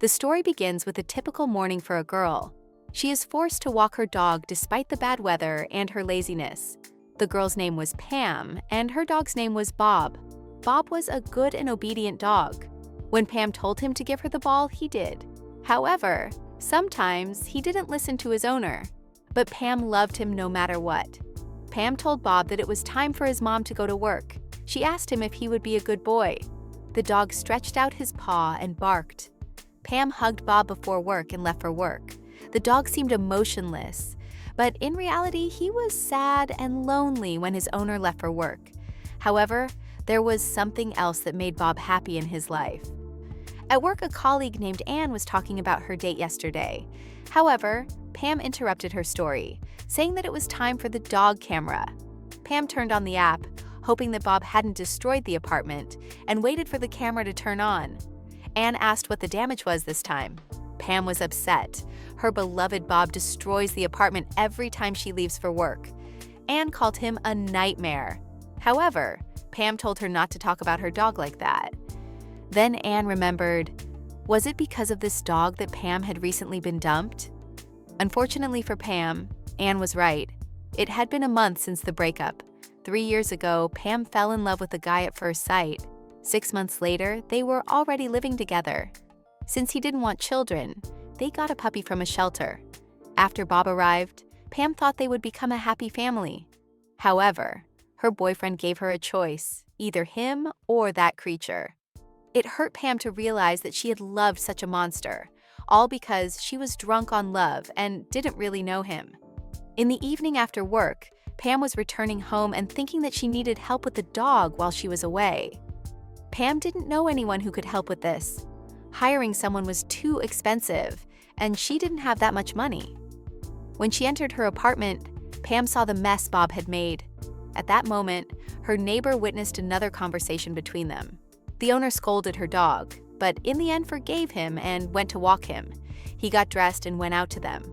The story begins with a typical morning for a girl. She is forced to walk her dog despite the bad weather and her laziness. The girl's name was Pam, and her dog's name was Bob. Bob was a good and obedient dog. When Pam told him to give her the ball, he did. However, sometimes he didn't listen to his owner. But Pam loved him no matter what. Pam told Bob that it was time for his mom to go to work. She asked him if he would be a good boy. The dog stretched out his paw and barked. Pam hugged Bob before work and left for work. The dog seemed emotionless, but in reality, he was sad and lonely when his owner left for work. However, there was something else that made Bob happy in his life. At work, a colleague named Anne was talking about her date yesterday. However, Pam interrupted her story, saying that it was time for the dog camera. Pam turned on the app, hoping that Bob hadn't destroyed the apartment, and waited for the camera to turn on. Anne asked what the damage was this time. Pam was upset. Her beloved Bob destroys the apartment every time she leaves for work. Anne called him a nightmare. However, Pam told her not to talk about her dog like that. Then Anne remembered, was it because of this dog that Pam had recently been dumped? Unfortunately for Pam, Anne was right. It had been a month since the breakup. 3 years ago, Pam fell in love with a guy at first sight. 6 months later, they were already living together. Since he didn't want children, they got a puppy from a shelter. After Bob arrived, Pam thought they would become a happy family. However, her boyfriend gave her a choice, either him or that creature. It hurt Pam to realize that she had loved such a monster, all because she was drunk on love and didn't really know him. In the evening after work, Pam was returning home and thinking that she needed help with the dog while she was away. Pam didn't know anyone who could help with this. Hiring someone was too expensive, and she didn't have that much money. When she entered her apartment, Pam saw the mess Bob had made. At that moment, her neighbor witnessed another conversation between them. The owner scolded her dog, but in the end forgave him and went to walk him. He got dressed and went out to them.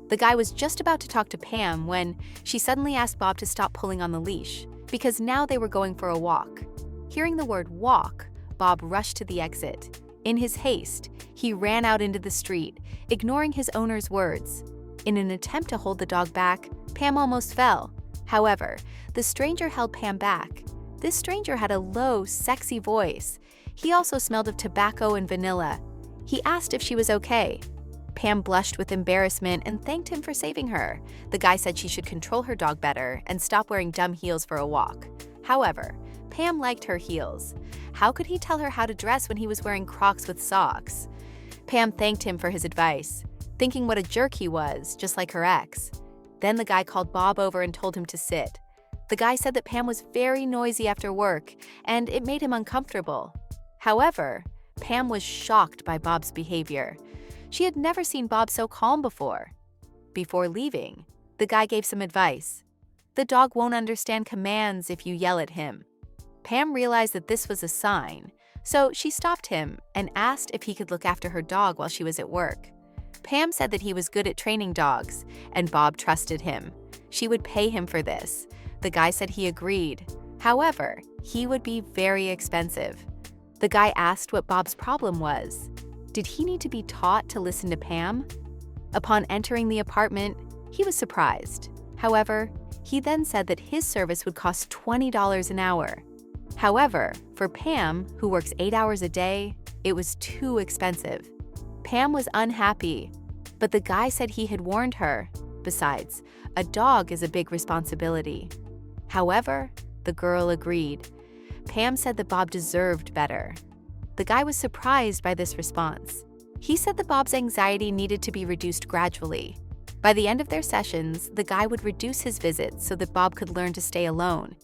The guy was just about to talk to Pam when she suddenly asked Bob to stop pulling on the leash, because now they were going for a walk. Hearing the word walk, Bob rushed to the exit. In his haste, he ran out into the street, ignoring his owner's words. In an attempt to hold the dog back, Pam almost fell. However, the stranger held Pam back. This stranger had a low, sexy voice. He also smelled of tobacco and vanilla. He asked if she was okay. Pam blushed with embarrassment and thanked him for saving her. The guy said she should control her dog better and stop wearing dumb heels for a walk. However, Pam liked her heels. How could he tell her how to dress when he was wearing Crocs with socks? Pam thanked him for his advice, thinking what a jerk he was, just like her ex. Then the guy called Bob over and told him to sit. The guy said that Pam was very noisy after work, and it made him uncomfortable. However, Pam was shocked by Bob's behavior. She had never seen Bob so calm before. Before leaving, the guy gave some advice. The dog won't understand commands if you yell at him. Pam realized that this was a sign, so she stopped him and asked if he could look after her dog while she was at work. Pam said that he was good at training dogs, and Bob trusted him. She would pay him for this. The guy said he agreed. However, he would be very expensive. The guy asked what Bob's problem was. Did he need to be taught to listen to Pam? Upon entering the apartment, he was surprised. However, he then said that his service would cost $20 an hour. However, for Pam, who works 8 hours a day, it was too expensive. Pam was unhappy, but the guy said he had warned her. Besides, a dog is a big responsibility. However, the girl agreed. Pam said that Bob deserved better. The guy was surprised by this response. He said that Bob's anxiety needed to be reduced gradually. By the end of their sessions, the guy would reduce his visits so that Bob could learn to stay alone.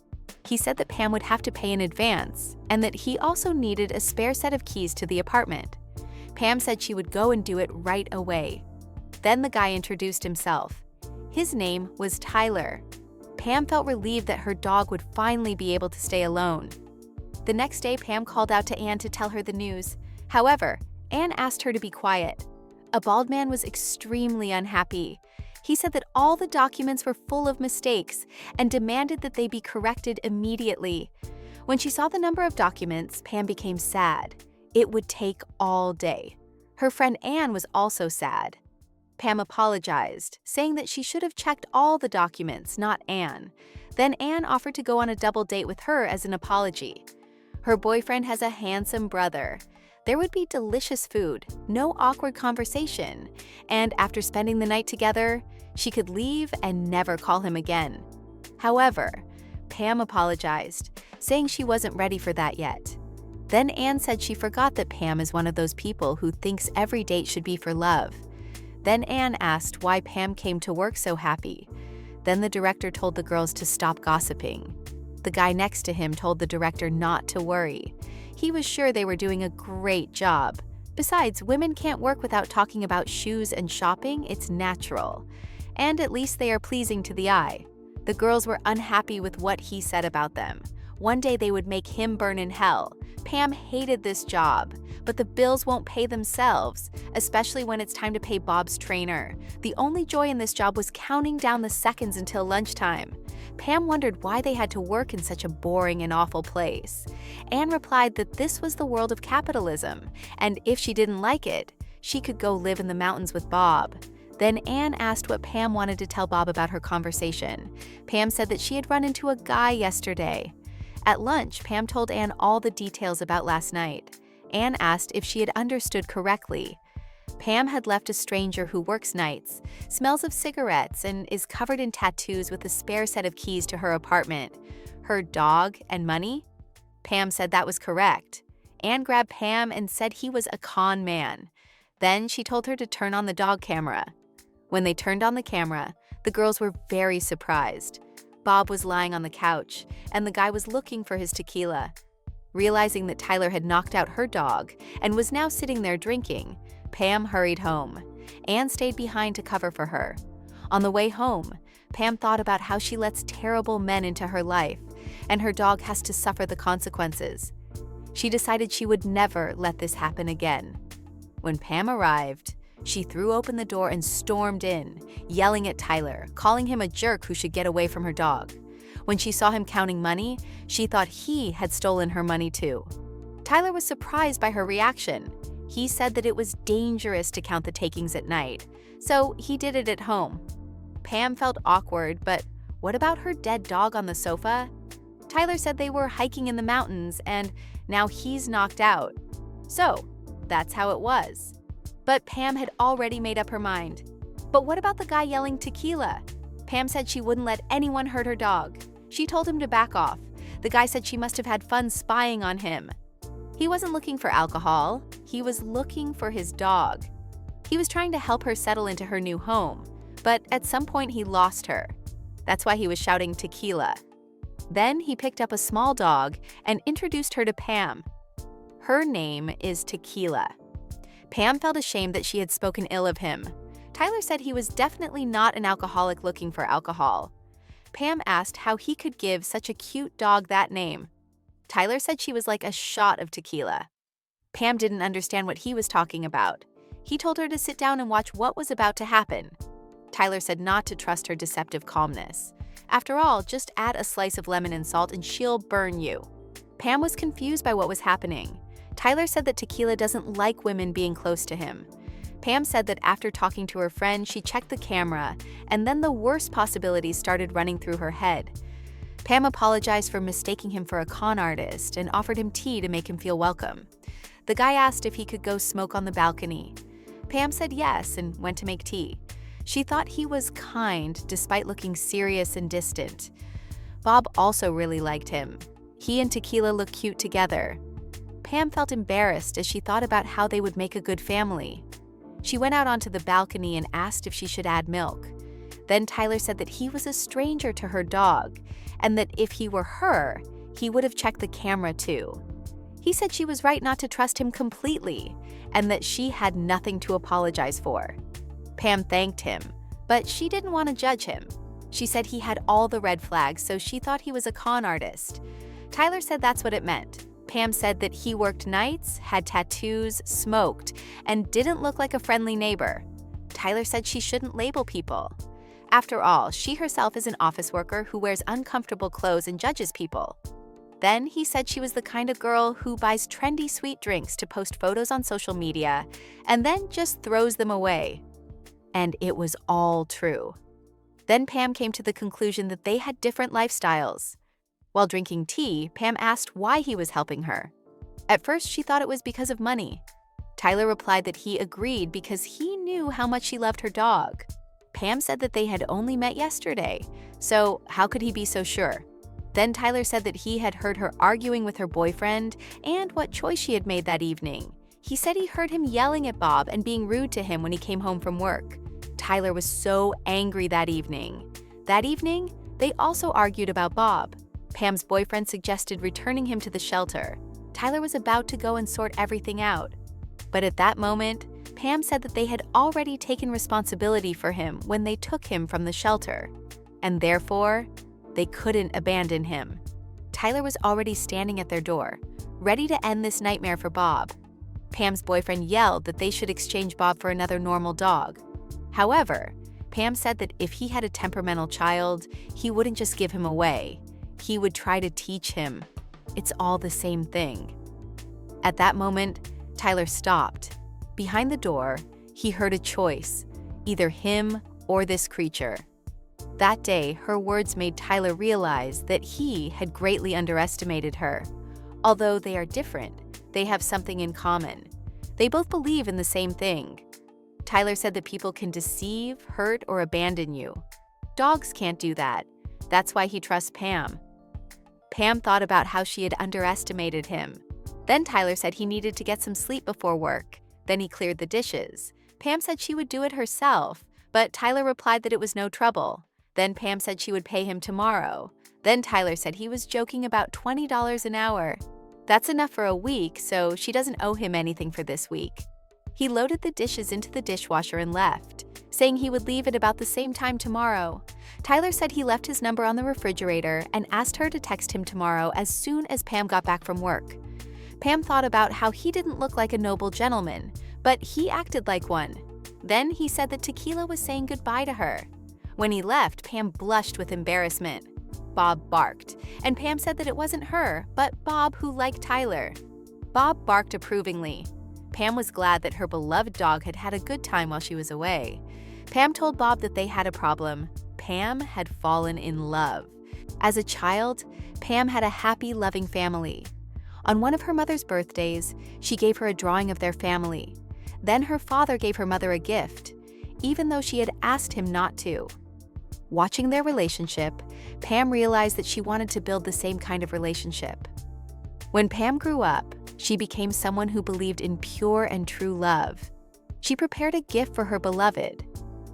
He said that Pam would have to pay in advance and that he also needed a spare set of keys to the apartment. Pam said she would go and do it right away. Then the guy introduced himself. His name was Tyler. Pam felt relieved that her dog would finally be able to stay alone. The next day, Pam called out to Anne to tell her the news. However, Anne asked her to be quiet. A bald man was extremely unhappy. He said that all the documents were full of mistakes and demanded that they be corrected immediately. When she saw the number of documents, Pam became sad. It would take all day. Her friend Anne was also sad. Pam apologized, saying that she should have checked all the documents, not Anne. Then Anne offered to go on a double date with her as an apology. Her boyfriend has a handsome brother. There would be delicious food, no awkward conversation, and after spending the night together, she could leave and never call him again. However, Pam apologized, saying she wasn't ready for that yet. Then Anne said she forgot that Pam is one of those people who thinks every date should be for love. Then Anne asked why Pam came to work so happy. Then the director told the girls to stop gossiping. The guy next to him told the director not to worry. He was sure they were doing a great job. Besides, women can't work without talking about shoes and shopping. It's natural. And at least they are pleasing to the eye. The girls were unhappy with what he said about them. One day they would make him burn in hell. Pam hated this job, but the bills won't pay themselves, especially when it's time to pay Bob's trainer. The only joy in this job was counting down the seconds until lunchtime. Pam wondered why they had to work in such a boring and awful place. Anne replied that this was the world of capitalism, and if she didn't like it, she could go live in the mountains with Bob. Then Anne asked what Pam wanted to tell Bob about her conversation. Pam said that she had run into a guy yesterday. At lunch, Pam told Anne all the details about last night. Anne asked if she had understood correctly. Pam had left a stranger who works nights, smells of cigarettes, and is covered in tattoos with a spare set of keys to her apartment. Her dog and money? Pam said that was correct. Anne grabbed Pam and said he was a con man. Then she told her to turn on the dog camera. When they turned on the camera, the girls were very surprised. Bob was lying on the couch, and the guy was looking for his tequila. Realizing that Tyler had knocked out her dog and was now sitting there drinking, Pam hurried home. Anne stayed behind to cover for her. On the way home, Pam thought about how she lets terrible men into her life, and her dog has to suffer the consequences. She decided she would never let this happen again. When Pam arrived, she threw open the door and stormed in, yelling at Tyler, calling him a jerk who should get away from her dog. When she saw him counting money, she thought he had stolen her money too. Tyler was surprised by her reaction. He said that it was dangerous to count the takings at night, so he did it at home. Pam felt awkward, but what about her dead dog on the sofa? Tyler said they were hiking in the mountains and now he's knocked out. So, that's how it was. But Pam had already made up her mind. But what about the guy yelling tequila? Pam said she wouldn't let anyone hurt her dog. She told him to back off. The guy said she must have had fun spying on him. He wasn't looking for alcohol. He was looking for his dog. He was trying to help her settle into her new home, but at some point he lost her. That's why he was shouting tequila. Then he picked up a small dog and introduced her to Pam. Her name is Tequila. Pam felt ashamed that she had spoken ill of him. Tyler said he was definitely not an alcoholic looking for alcohol. Pam asked how he could give such a cute dog that name. Tyler said she was like a shot of tequila. Pam didn't understand what he was talking about. He told her to sit down and watch what was about to happen. Tyler said not to trust her deceptive calmness. After all, just add a slice of lemon and salt and she'll burn you. Pam was confused by what was happening. Tyler said that Tequila doesn't like women being close to him. Pam said that after talking to her friend, she checked the camera, and then the worst possibilities started running through her head. Pam apologized for mistaking him for a con artist and offered him tea to make him feel welcome. The guy asked if he could go smoke on the balcony. Pam said yes and went to make tea. She thought he was kind despite looking serious and distant. Bob also really liked him. He and Tequila looked cute together. Pam felt embarrassed as she thought about how they would make a good family. She went out onto the balcony and asked if she should add milk. Then Tyler said that he was a stranger to her dog, and that if he were her, he would have checked the camera too. He said she was right not to trust him completely, and that she had nothing to apologize for. Pam thanked him, but she didn't want to judge him. She said he had all the red flags, so she thought he was a con artist. Tyler said that's what it meant. Pam said that he worked nights, had tattoos, smoked, and didn't look like a friendly neighbor. Tyler said she shouldn't label people. After all, she herself is an office worker who wears uncomfortable clothes and judges people. Then he said she was the kind of girl who buys trendy sweet drinks to post photos on social media and then just throws them away. And it was all true. Then Pam came to the conclusion that they had different lifestyles. While drinking tea, Pam asked why he was helping her. At first, she thought it was because of money. Tyler replied that he agreed because he knew how much she loved her dog. Pam said that they had only met yesterday, so how could he be so sure? Then Tyler said that he had heard her arguing with her boyfriend and what choice she had made that evening. He said he heard him yelling at Bob and being rude to him when he came home from work. Tyler was so angry that evening. That evening, they also argued about Bob. Pam's boyfriend suggested returning him to the shelter. Tyler was about to go and sort everything out. But at that moment, Pam said that they had already taken responsibility for him when they took him from the shelter, and therefore, they couldn't abandon him. Tyler was already standing at their door, ready to end this nightmare for Bob. Pam's boyfriend yelled that they should exchange Bob for another normal dog. However, Pam said that if he had a temperamental child, he wouldn't just give him away. He would try to teach him. It's all the same thing. At that moment, Tyler stopped. Behind the door, he heard a choice, either him or this creature. That day, her words made Tyler realize that he had greatly underestimated her. Although they are different, they have something in common. They both believe in the same thing. Tyler said that people can deceive, hurt, or abandon you. Dogs can't do that. That's why he trusts Pam. Pam thought about how she had underestimated him. Then Tyler said he needed to get some sleep before work. Then he cleared the dishes. Pam said she would do it herself, but Tyler replied that it was no trouble. Then Pam said she would pay him tomorrow. Then Tyler said he was joking about $20 an hour. That's enough for a week, so she doesn't owe him anything for this week. He loaded the dishes into the dishwasher and left, saying he would leave at about the same time tomorrow. Tyler said he left his number on the refrigerator and asked her to text him tomorrow as soon as Pam got back from work. Pam thought about how he didn't look like a noble gentleman, but he acted like one. Then he said that Tequila was saying goodbye to her. When he left, Pam blushed with embarrassment. Bob barked, and Pam said that it wasn't her, but Bob who liked Tyler. Bob barked approvingly. Pam was glad that her beloved dog had had a good time while she was away. Pam told Bob that they had a problem. Pam had fallen in love. As a child, Pam had a happy, loving family. On one of her mother's birthdays, she gave her a drawing of their family. Then her father gave her mother a gift, even though she had asked him not to. Watching their relationship, Pam realized that she wanted to build the same kind of relationship. When Pam grew up, she became someone who believed in pure and true love. She prepared a gift for her beloved.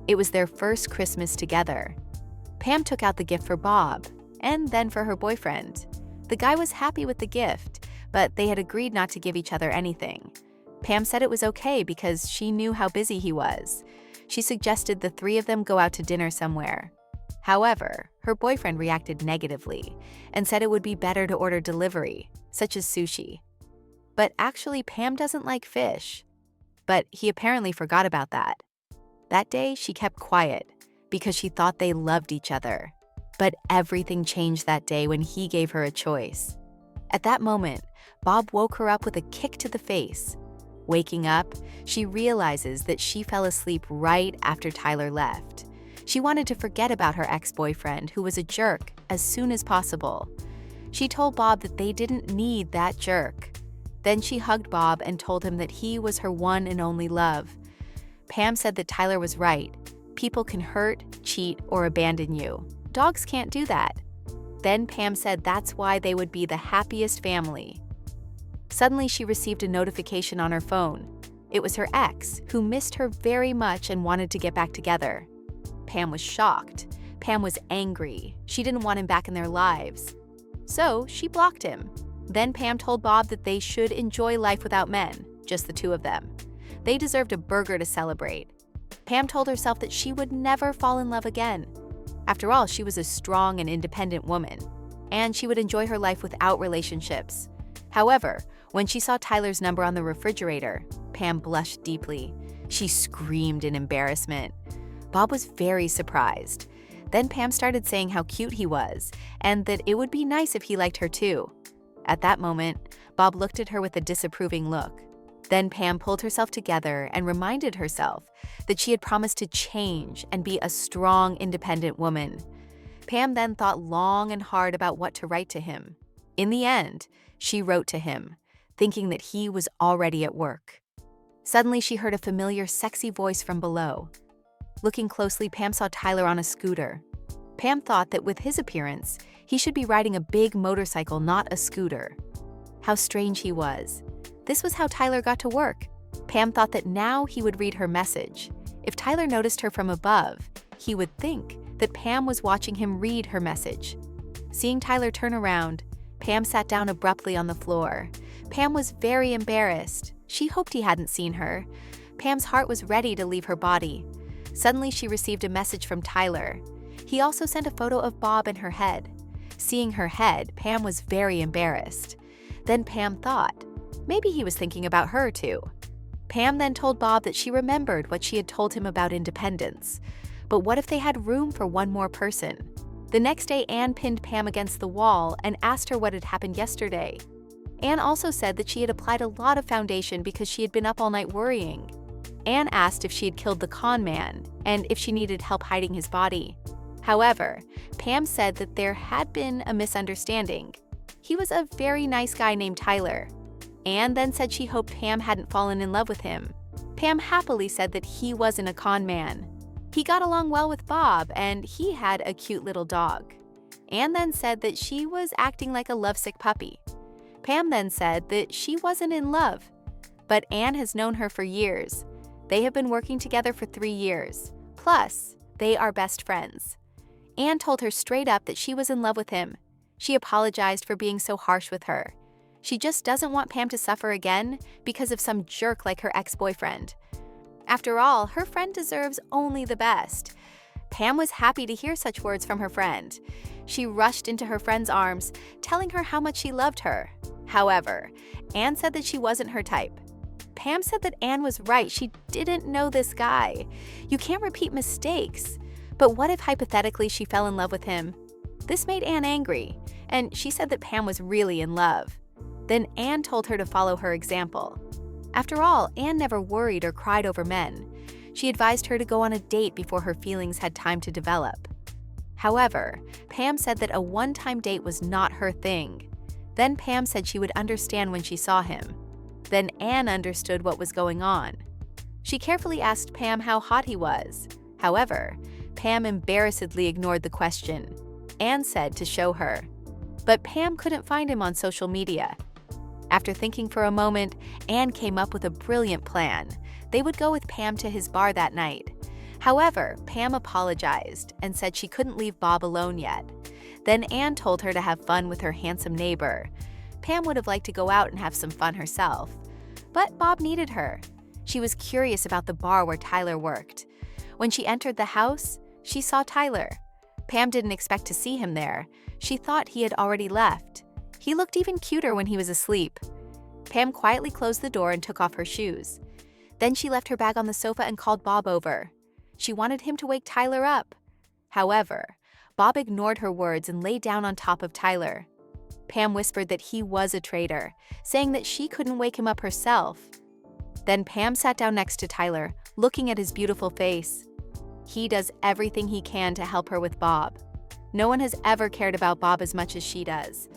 It was their first Christmas together. Pam took out the gift for Bob, and then for her boyfriend. The guy was happy with the gift, but they had agreed not to give each other anything. Pam said it was okay because she knew how busy he was. She suggested the three of them go out to dinner somewhere. However, her boyfriend reacted negatively and said it would be better to order delivery, such as sushi. But actually, Pam doesn't like fish. But he apparently forgot about that. That day, she kept quiet because she thought they loved each other. But everything changed that day when he gave her a choice. At that moment, Bob woke her up with a kick to the face. Waking up, she realizes that she fell asleep right after Tyler left. She wanted to forget about her ex-boyfriend, who was a jerk, as soon as possible. She told Bob that they didn't need that jerk. Then she hugged Bob and told him that he was her one and only love. Pam said that Tyler was right. People can hurt, cheat, or abandon you. Dogs can't do that. Then Pam said that's why they would be the happiest family. Suddenly, she received a notification on her phone. It was her ex, who missed her very much and wanted to get back together. Pam was shocked. Pam was angry. She didn't want him back in their lives. So she blocked him. Then Pam told Bob that they should enjoy life without men, just the two of them. They deserved a burger to celebrate. Pam told herself that she would never fall in love again. After all, she was a strong and independent woman, and she would enjoy her life without relationships. However, when she saw Tyler's number on the refrigerator, Pam blushed deeply. She screamed in embarrassment. Bob was very surprised. Then Pam started saying how cute he was, and that it would be nice if he liked her too. At that moment, Bob looked at her with a disapproving look. Then Pam pulled herself together and reminded herself that she had promised to change and be a strong, independent woman. Pam then thought long and hard about what to write to him. In the end, she wrote to him, thinking that he was already at work. Suddenly, she heard a familiar, sexy voice from below. Looking closely, Pam saw Tyler on a scooter. Pam thought that with his appearance, he should be riding a big motorcycle, not a scooter. How strange he was. This was how Tyler got to work. Pam thought that now he would read her message. If Tyler noticed her from above, he would think that Pam was watching him read her message. Seeing Tyler turn around, Pam sat down abruptly on the floor. Pam was very embarrassed. She hoped he hadn't seen her. Pam's heart was ready to leave her body. Suddenly, she received a message from Tyler. He also sent a photo of Bob and her head. Seeing her head, Pam was very embarrassed. Then Pam thought, maybe he was thinking about her too. Pam then told Bob that she remembered what she had told him about independence. But what if they had room for one more person? The next day, Anne pinned Pam against the wall and asked her what had happened yesterday. Anne also said that she had applied a lot of foundation because she had been up all night worrying. Anne asked if she had killed the con man and if she needed help hiding his body. However, Pam said that there had been a misunderstanding. He was a very nice guy named Tyler. Anne then said she hoped Pam hadn't fallen in love with him. Pam happily said that he wasn't a con man. He got along well with Bob, and he had a cute little dog. Anne then said that she was acting like a lovesick puppy. Pam then said that she wasn't in love, but Anne has known her for years. They have been working together for 3 years. Plus, they are best friends. Anne told her straight up that she was in love with him. She apologized for being so harsh with her. She just doesn't want Pam to suffer again because of some jerk like her ex-boyfriend. After all, her friend deserves only the best. Pam was happy to hear such words from her friend. She rushed into her friend's arms, telling her how much she loved her. However, Anne said that she wasn't her type. Pam said that Anne was right. She didn't know this guy. You can't repeat mistakes. But what if hypothetically she fell in love with him? This made Anne angry, and she said that Pam was really in love. Then Anne told her to follow her example. After all, Anne never worried or cried over men. She advised her to go on a date before her feelings had time to develop. However, Pam said that a one-time date was not her thing. Then Pam said she would understand when she saw him. Then Anne understood what was going on. She carefully asked Pam how hot he was. However, Pam embarrassedly ignored the question. Anne said to show her. But Pam couldn't find him on social media. After thinking for a moment, Anne came up with a brilliant plan. They would go with Pam to his bar that night. However, Pam apologized and said she couldn't leave Bob alone yet. Then Anne told her to have fun with her handsome neighbor. Pam would have liked to go out and have some fun herself. But Bob needed her. She was curious about the bar where Tyler worked. When she entered the house, she saw Tyler. Pam didn't expect to see him there. She thought he had already left. He looked even cuter when he was asleep. Pam quietly closed the door and took off her shoes. Then she left her bag on the sofa and called Bob over. She wanted him to wake Tyler up. However, Bob ignored her words and lay down on top of Tyler. Pam whispered that he was a traitor, saying that she couldn't wake him up herself. Then Pam sat down next to Tyler, looking at his beautiful face. He does everything he can to help her with Bob. No one has ever cared about Bob as much as she does.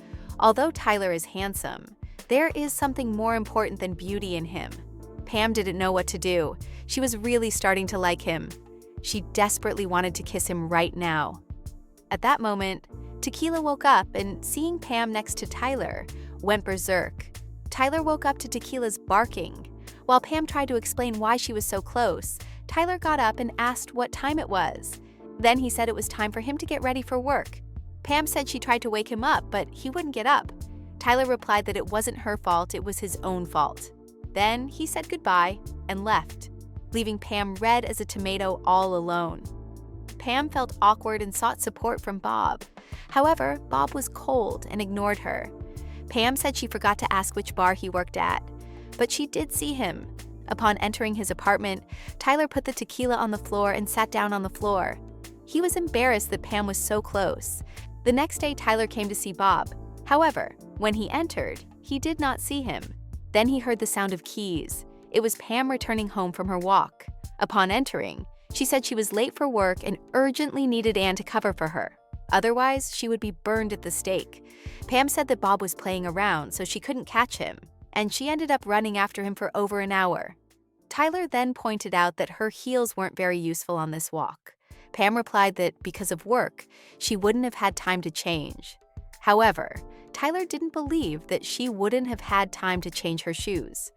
Although Tyler is handsome, there is something more important than beauty in him. Pam didn't know what to do. She was really starting to like him. She desperately wanted to kiss him right now. At that moment, Tequila woke up and, seeing Pam next to Tyler, went berserk. Tyler woke up to Tequila's barking. While Pam tried to explain why she was so close, Tyler got up and asked what time it was. Then he said it was time for him to get ready for work. Pam said she tried to wake him up, but he wouldn't get up. Tyler replied that it wasn't her fault, it was his own fault. Then he said goodbye and left, leaving Pam red as a tomato all alone. Pam felt awkward and sought support from Bob. However, Bob was cold and ignored her. Pam said she forgot to ask which bar he worked at, but she did see him. Upon entering his apartment, Tyler put the tequila on the floor and sat down on the floor. He was embarrassed that Pam was so close. The next day, Tyler came to see Bob. However, when he entered, he did not see him. Then he heard the sound of keys. It was Pam returning home from her walk. Upon entering, she said she was late for work and urgently needed Anne to cover for her. Otherwise, she would be burned at the stake. Pam said that Bob was playing around, so she couldn't catch him, and she ended up running after him for over an hour. Tyler then pointed out that her heels weren't very useful on this walk. Pam replied that because of work, she wouldn't have had time to change. However, Tyler didn't believe that she wouldn't have had time to change her shoes.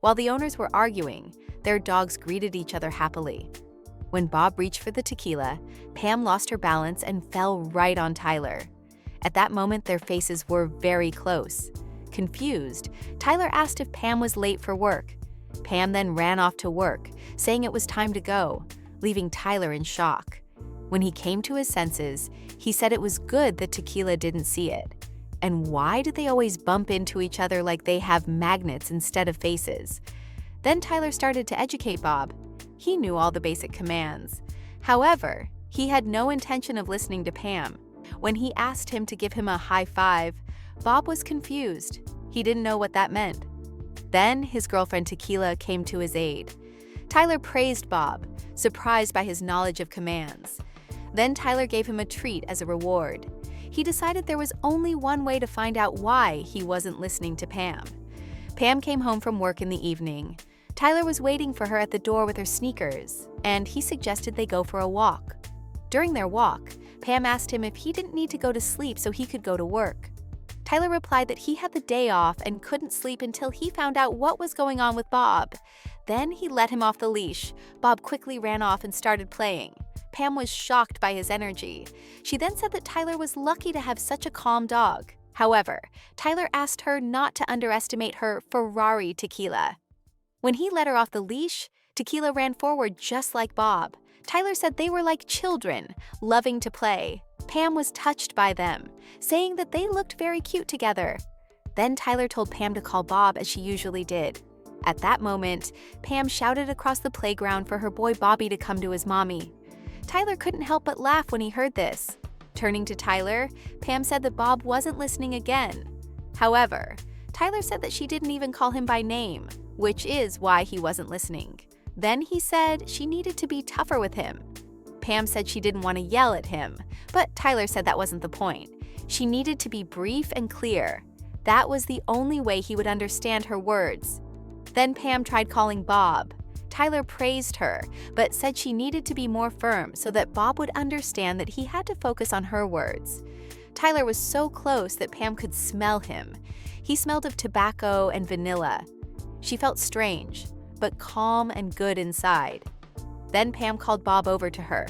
While the owners were arguing, their dogs greeted each other happily. When Bob reached for the tequila, Pam lost her balance and fell right on Tyler. At that moment, their faces were very close. Confused, Tyler asked if Pam was late for work. Pam then ran off to work, saying it was time to go, leaving Tyler in shock. When he came to his senses, he said it was good that tequila didn't see it. And why did they always bump into each other like they have magnets instead of faces? Then Tyler started to educate Bob. He knew all the basic commands. However, he had no intention of listening to Pam. When he asked him to give him a high five, Bob was confused. He didn't know what that meant. Then his girlfriend Tequila came to his aid. Tyler praised Bob, surprised by his knowledge of commands. Then Tyler gave him a treat as a reward. He decided there was only one way to find out why he wasn't listening to Pam. Pam came home from work in the evening. Tyler was waiting for her at the door with her sneakers, and he suggested they go for a walk. During their walk, Pam asked him if he didn't need to go to sleep so he could go to work. Tyler replied that he had the day off and couldn't sleep until he found out what was going on with Bob. Then he let him off the leash. Bob quickly ran off and started playing. Pam was shocked by his energy. She then said that Tyler was lucky to have such a calm dog. However, Tyler asked her not to underestimate her Ferrari Tequila. When he let her off the leash, Tequila ran forward just like Bob. Tyler said they were like children, loving to play. Pam was touched by them, saying that they looked very cute together. Then Tyler told Pam to call Bob as she usually did. At that moment, Pam shouted across the playground for her boy Bobby to come to his mommy. Tyler couldn't help but laugh when he heard this. Turning to Tyler, Pam said that Bob wasn't listening again. However, Tyler said that she didn't even call him by name, which is why he wasn't listening. Then he said she needed to be tougher with him. Pam said she didn't want to yell at him, but Tyler said that wasn't the point. She needed to be brief and clear. That was the only way he would understand her words. Then Pam tried calling Bob. Tyler praised her, but said she needed to be more firm so that Bob would understand that he had to focus on her words. Tyler was so close that Pam could smell him. He smelled of tobacco and vanilla. She felt strange, but calm and good inside. Then Pam called Bob over to her.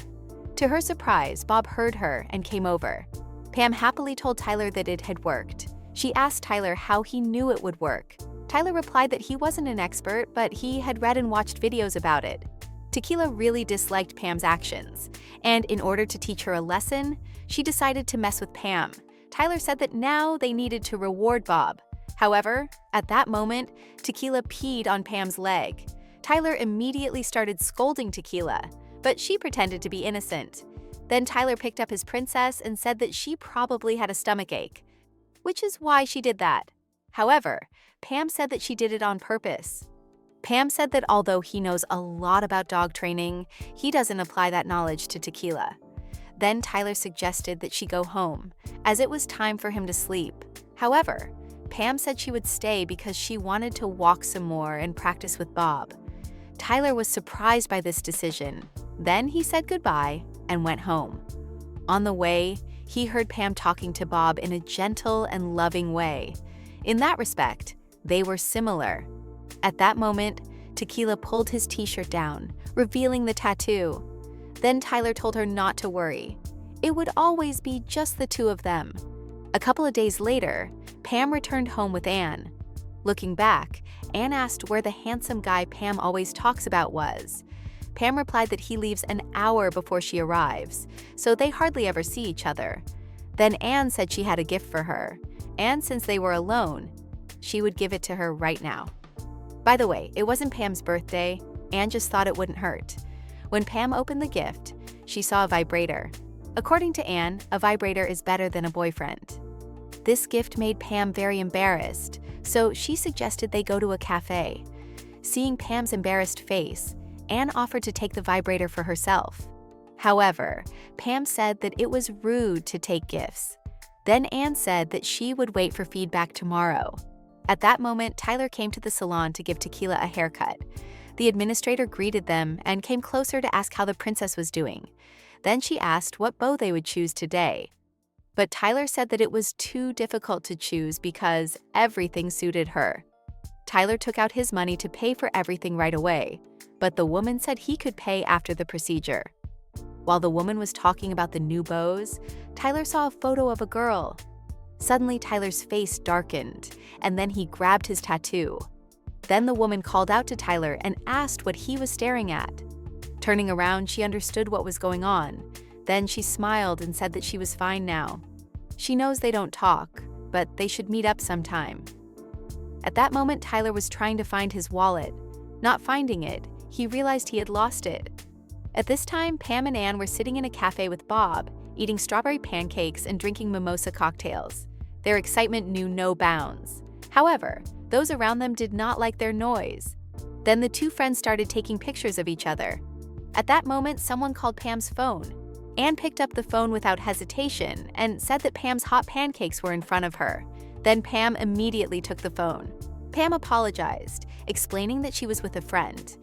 To her surprise, Bob heard her and came over. Pam happily told Tyler that it had worked. She asked Tyler how he knew it would work. Tyler replied that he wasn't an expert, but he had read and watched videos about it. Tequila really disliked Pam's actions, and in order to teach her a lesson, she decided to mess with Pam. Tyler said that now they needed to reward Bob. However, at that moment, Tequila peed on Pam's leg. Tyler immediately started scolding Tequila, but she pretended to be innocent. Then Tyler picked up his princess and said that she probably had a stomachache, which is why she did that. However, Pam said that she did it on purpose. Pam said that although he knows a lot about dog training, he doesn't apply that knowledge to Tequila. Then Tyler suggested that she go home, as it was time for him to sleep. However, Pam said she would stay because she wanted to walk some more and practice with Bob. Tyler was surprised by this decision. Then he said goodbye and went home. On the way, he heard Pam talking to Bob in a gentle and loving way. In that respect, they were similar. At that moment, Tequila pulled his t-shirt down, revealing the tattoo. Then Tyler told her not to worry. It would always be just the two of them. A couple of days later, Pam returned home with Anne. Looking back, Anne asked where the handsome guy Pam always talks about was. Pam replied that he leaves an hour before she arrives, so they hardly ever see each other. Then Anne said she had a gift for her, and since they were alone, she would give it to her right now. By the way, it wasn't Pam's birthday. Anne just thought it wouldn't hurt. When Pam opened the gift, she saw a vibrator. According to Anne, a vibrator is better than a boyfriend. This gift made Pam very embarrassed, so she suggested they go to a cafe. Seeing Pam's embarrassed face, Anne offered to take the vibrator for herself. However, Pam said that it was rude to take gifts. Then Anne said that she would wait for feedback tomorrow. At that moment, Tyler came to the salon to give Tequila a haircut. The administrator greeted them and came closer to ask how the princess was doing. Then she asked what bow they would choose today. But Tyler said that it was too difficult to choose because everything suited her. Tyler took out his money to pay for everything right away, but the woman said he could pay after the procedure. While the woman was talking about the new bows, Tyler saw a photo of a girl. Suddenly, Tyler's face darkened, and then he grabbed his tattoo. Then the woman called out to Tyler and asked what he was staring at. Turning around, she understood what was going on. Then she smiled and said that she was fine now. She knows they don't talk, but they should meet up sometime. At that moment, Tyler was trying to find his wallet. Not finding it, he realized he had lost it. At this time, Pam and Anne were sitting in a cafe with Bob, eating strawberry pancakes and drinking mimosa cocktails. Their excitement knew no bounds. However, those around them did not like their noise. Then the two friends started taking pictures of each other. At that moment, someone called Pam's phone. Anne picked up the phone without hesitation and said that Pam's hot pancakes were in front of her. Then Pam immediately took the phone. Pam apologized, explaining that she was with a friend.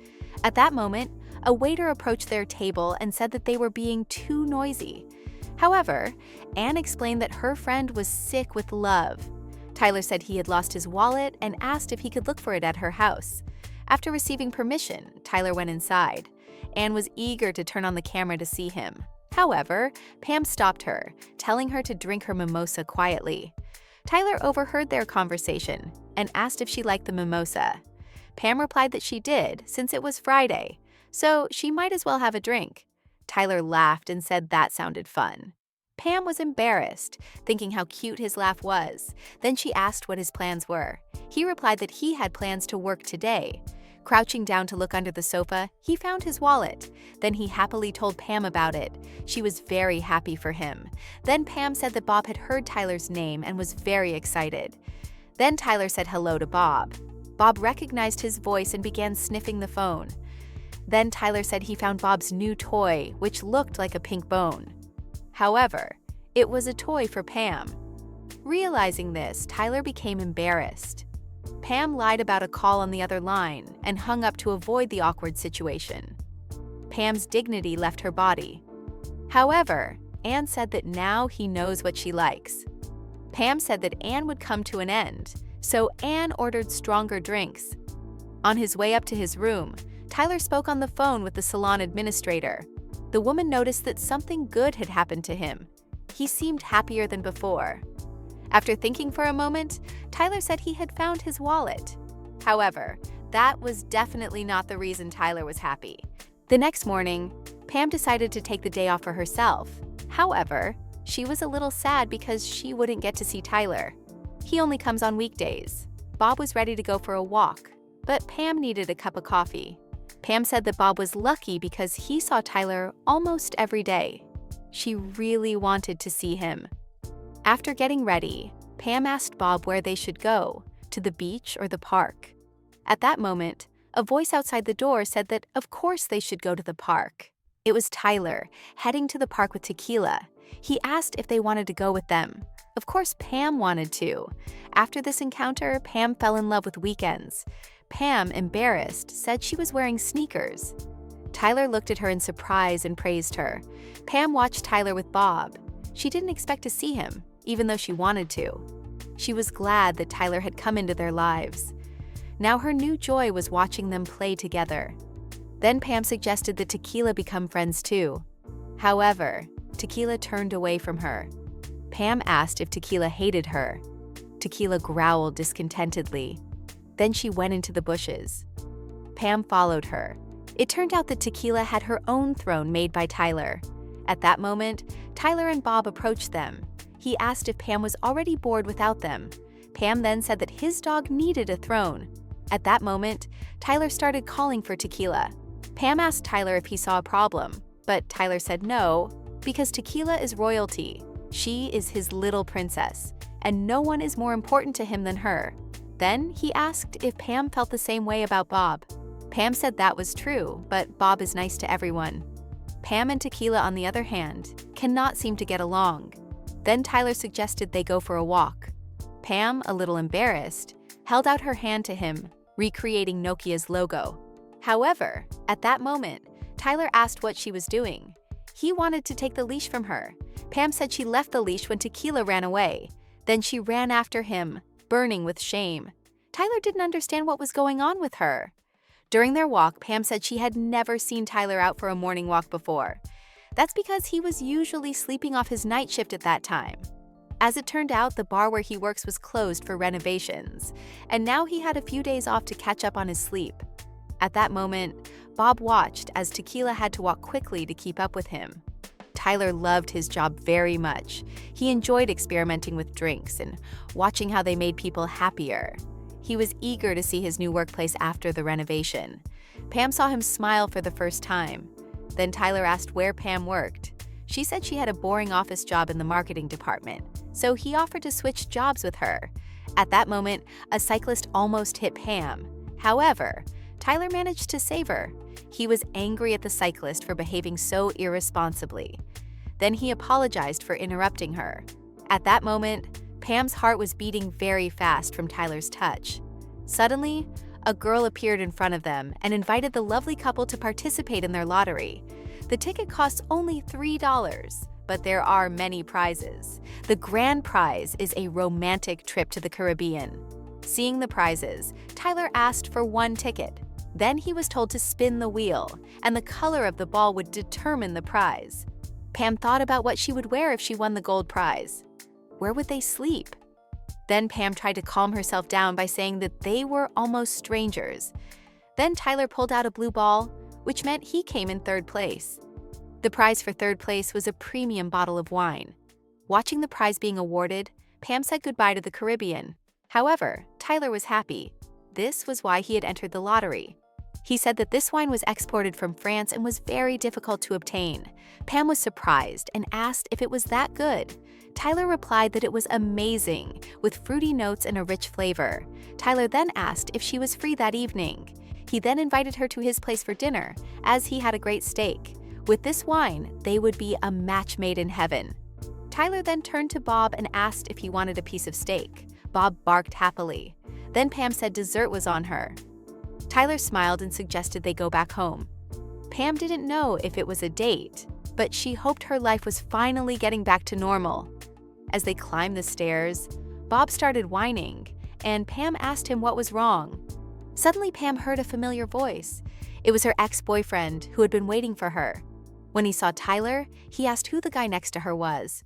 At that moment, a waiter approached their table and said that they were being too noisy. However, Anne explained that her friend was sick with love. Tyler said he had lost his wallet and asked if he could look for it at her house. After receiving permission, Tyler went inside. Anne was eager to turn on the camera to see him. However, Pam stopped her, telling her to drink her mimosa quietly. Tyler overheard their conversation and asked if she liked the mimosa. Pam replied that she did, since it was Friday, so she might as well have a drink. Tyler laughed and said that sounded fun. Pam was embarrassed, thinking how cute his laugh was. Then she asked what his plans were. He replied that he had plans to work today. Crouching down to look under the sofa, he found his wallet. Then he happily told Pam about it. She was very happy for him. Then Pam said that Bob had heard Tyler's name and was very excited. Then Tyler said hello to Bob. Bob recognized his voice and began sniffing the phone. Then Tyler said he found Bob's new toy, which looked like a pink bone. However, it was a toy for Pam. Realizing this, Tyler became embarrassed. Pam lied about a call on the other line and hung up to avoid the awkward situation. Pam's dignity left her body. However, Anne said that now he knows what she likes. Pam said that Anne would come to an end, so Anne ordered stronger drinks. On his way up to his room, Tyler spoke on the phone with the salon administrator. The woman noticed that something good had happened to him. He seemed happier than before. After thinking for a moment, Tyler said he had found his wallet. However, that was definitely not the reason Tyler was happy. The next morning, Pam decided to take the day off for herself. However, she was a little sad because she wouldn't get to see Tyler. He only comes on weekdays. Bob was ready to go for a walk, but Pam needed a cup of coffee. Pam said that Bob was lucky because he saw Tyler almost every day. She really wanted to see him. After getting ready, Pam asked Bob where they should go, to the beach or the park. At that moment, a voice outside the door said that of course they should go to the park. It was Tyler, heading to the park with Tequila. He asked if they wanted to go with them. Of course, Pam wanted to. After this encounter, Pam fell in love with weekends. Pam, embarrassed, said she was wearing sneakers. Tyler looked at her in surprise and praised her. Pam watched Tyler with Bob. She didn't expect to see him, even though she wanted to. She was glad that Tyler had come into their lives. Now her new joy was watching them play together. Then Pam suggested that Tequila become friends too. However, Tequila turned away from her. Pam asked if Tequila hated her. Tequila growled discontentedly. Then she went into the bushes. Pam followed her. It turned out that Tequila had her own throne made by Tyler. At that moment, Tyler and Bob approached them. He asked if Pam was already bored without them. Pam then said that his dog needed a throne. At that moment, Tyler started calling for Tequila. Pam asked Tyler if he saw a problem, but Tyler said no, because Tequila is royalty. She is his little princess, and no one is more important to him than her. Then he asked if Pam felt the same way about Bob. Pam said that was true, but Bob is nice to everyone. Pam and Tequila, on the other hand, cannot seem to get along. Then Tyler suggested they go for a walk. Pam, a little embarrassed, held out her hand to him, recreating Nokia's logo. However, at that moment, Tyler asked what she was doing. He wanted to take the leash from her. Pam said she left the leash when Tequila ran away. Then she ran after him, burning with shame. Tyler didn't understand what was going on with her. During their walk, Pam said she had never seen Tyler out for a morning walk before. That's because he was usually sleeping off his night shift at that time. As it turned out, the bar where he works was closed for renovations, and now he had a few days off to catch up on his sleep. At that moment, Bob watched as Tequila had to walk quickly to keep up with him. Tyler loved his job very much. He enjoyed experimenting with drinks and watching how they made people happier. He was eager to see his new workplace after the renovation. Pam saw him smile for the first time. Then Tyler asked where Pam worked. She said she had a boring office job in the marketing department, so he offered to switch jobs with her. At that moment, a cyclist almost hit Pam. However, Tyler managed to save her. He was angry at the cyclist for behaving so irresponsibly. Then he apologized for interrupting her. At that moment, Pam's heart was beating very fast from Tyler's touch. Suddenly, a girl appeared in front of them and invited the lovely couple to participate in their lottery. The ticket costs only $3, but there are many prizes. The grand prize is a romantic trip to the Caribbean. Seeing the prizes, Tyler asked for one ticket. Then he was told to spin the wheel, and the color of the ball would determine the prize. Pam thought about what she would wear if she won the gold prize. Where would they sleep? Then Pam tried to calm herself down by saying that they were almost strangers. Then Tyler pulled out a blue ball, which meant he came in third place. The prize for third place was a premium bottle of wine. Watching the prize being awarded, Pam said goodbye to the Caribbean. However, Tyler was happy. This was why he had entered the lottery. He said that this wine was exported from France and was very difficult to obtain. Pam was surprised and asked if it was that good. Tyler replied that it was amazing, with fruity notes and a rich flavor. Tyler then asked if she was free that evening. He then invited her to his place for dinner, as he had a great steak. With this wine, they would be a match made in heaven. Tyler then turned to Bob and asked if he wanted a piece of steak. Bob barked happily. Then Pam said dessert was on her. Tyler smiled and suggested they go back home. Pam didn't know if it was a date, but she hoped her life was finally getting back to normal. As they climbed the stairs, Bob started whining, and Pam asked him what was wrong. Suddenly, Pam heard a familiar voice. It was her ex-boyfriend who had been waiting for her. When he saw Tyler, he asked who the guy next to her was.